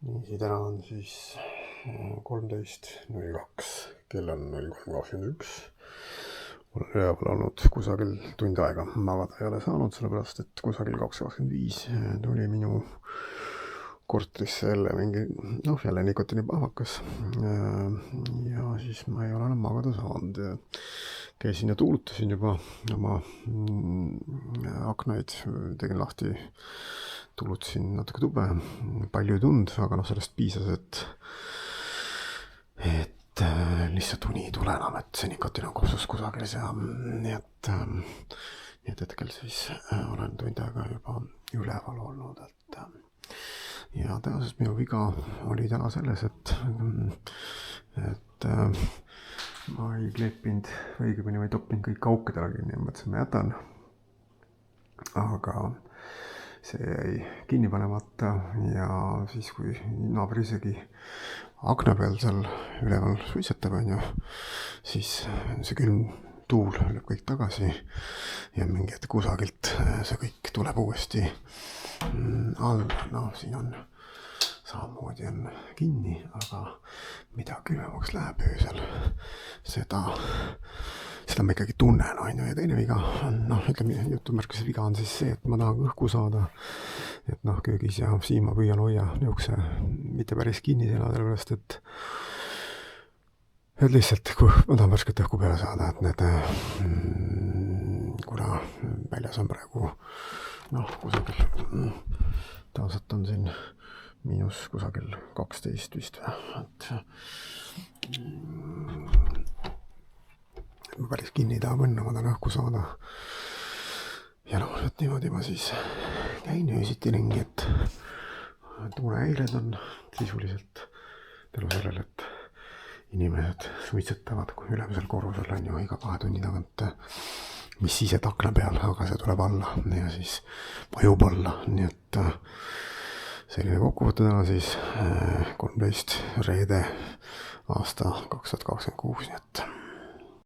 Niiviisi, täna on siis 13.02, kell on 03.21. Olen üleval olnud kusagil tund aega, magada ei ole saanud, sellepärast et kusagil 2.25 tuli minu korterisse jälle mingi, jälle nikotiinipahvakas. Ja siis ma ei ole enam magada saanud. Käisin ja tuulutasin juba oma aknaid, tegin lahti, tuulutasin natuke tube, palju ei tund, aga sellest piisas, et lihtsalt uni ei tule enam, et see nikotiin on kopsus kusagil ja nii et hetkel siis olen tund aega juba üleval olnud, ja tõenäoliselt minu viga oli täna selles, et ma ei kleepinud, õigemini ma ei toppinud kõik aukidele kinni, mõtlesin, ma jätan, aga see jäi kinni panemata ja siis, kui naaber isegi akna peal seal üleval suitsetab, siis see külm tuul lööb kõik tagasi ja mingi hetk kusagilt see kõik tuleb uuesti alla. Siin on samamoodi on kinni, aga mida külmemaks läheb öösel, seda ma ikkagi tunnen, ja teine viga on, ütleme jutumärkises viga on siis see, et ma tahan õhku saada, et köögis ja siin ma püüan hoia niukse mitte päris kinni sellepärast, et lihtsalt, kui ma tahan värsket õhku peale saada, et kuna väljas on praegu kusagil tavaliselt on siin miinus kusagil 12 vist ma päris kinni ei taha mõnna, ma tahan õhku saada. Ja et niimoodi ma siis käin öösiti ringi, et unehäired on sisuliselt tänu sellele, et inimesed suitsetavad ülemisel korrusel on iga 2 tunni tagant, mis siis, et akna peal, aga see tuleb alla ja siis vajub alla, nii et selline kokkuvõte täna siis 13. reede aasta 2026, nii et